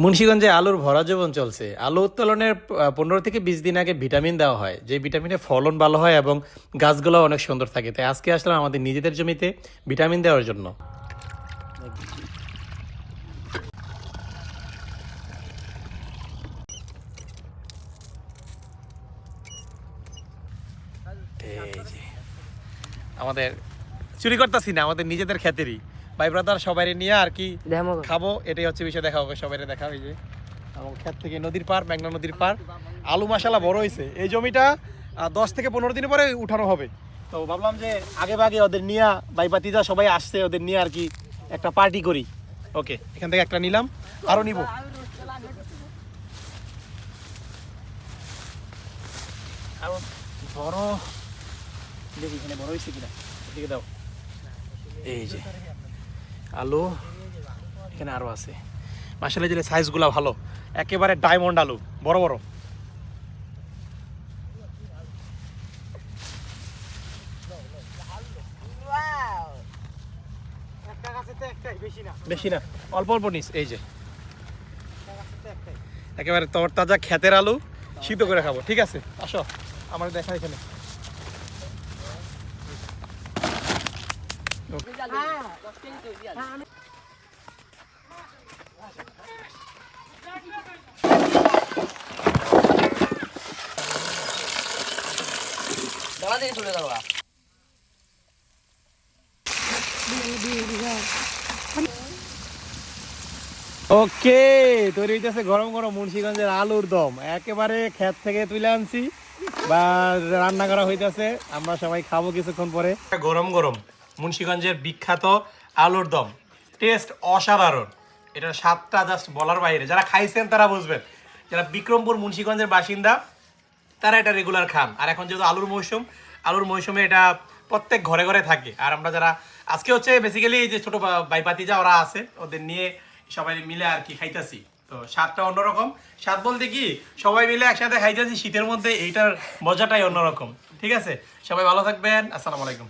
মুন্সিগঞ্জে আলুর ভরা যৌবন চলছে। আলু উত্তোলনের 15 থেকে 20 দিন আগে ভিটামিন দেওয়া হয়, যে ভিটামিনে ফলন ভালো হয় এবং গাছগুলো অনেক সুন্দর থাকে। তাই আজকে আসলাম আমাদের নিজেদের জমিতে ভিটামিন দেওয়ার জন্য। এই যে আমাদের চুরি করতেছি না, আমাদের নিজেদের ক্ষেতেরই ভাই ব্রাদার সবাই নিয়ে আর কি খাবো, এটাই হচ্ছে বিষয়। দেখা হবে সবাই, দেখা ওই যে আমার ক্ষেত থেকে নদীর পার, মেঘনা নদীর পার। আলু মাশাআল্লাহ বড় হয়েছে। এই জমিটা 10 থেকে 15 দিন পরে উঠানো হবে। তো ভাবলাম যে আগে ভাগে ওদের নিয়ে ভাই ভাতিজা সবাই আসছে, ওদের নিয়ে আর কি একটা পার্টি করি। ওকে, এখান থেকে একটা নিলাম, আরো নিব। আরো বড় দেখি এখানে বড় হয়েছে কিনা, এদিকে দাও। এই যে আলু এখানে আরো আছে মাশাআল্লাহ, যে সাইজগুলো ভালো, একেবারে ডায়মন্ড আলু, বড় বড়। বেশি না, অল্প অল্প নিস। এই যে একেবারে তরতাজা ক্ষেতের আলু, সিদ্ধ করে খাবো। ঠিক আছে, আসো আমার দেখা এখানে। ওকে, তৈরি হইতেছে গরম গরম মুন্সিগঞ্জের আলুর দম, একেবারে ক্ষেত থেকে তুলে আনছি বা রান্না করা হইতেছে। আমরা সবাই খাবো কিছুক্ষণ পরে। গরম গরম মুন্সিগঞ্জের বিখ্যাত আলুর দম, টেস্ট অসাধারণ। এটার স্বাদটা জাস্ট বলার বাইরে। যারা খাইছেন তারা বুঝবেন, যারা বিক্রমপুর মুন্সিগঞ্জের বাসিন্দা তারা এটা রেগুলার খান। আর এখন যেহেতু আলুর মৌসুম, আলুর মৌসুমে এটা প্রত্যেক ঘরে ঘরে থাকে। আর আমরা যারা আজকে হচ্ছে বেসিক্যালি যে ছোট ভাই ভাতিজা ওরা আছে, ওদের নিয়ে সবাই মিলে আর কি খাইতেছি। তো স্বাদটা অন্যরকম। স্বাদ বলতে কি, সবাই মিলে একসাথে খাইতেছি শীতের মধ্যে, এইটার মজাটাই অন্যরকম। ঠিক আছে, সবাই ভালো থাকবেন। আসসালামু আলাইকুম।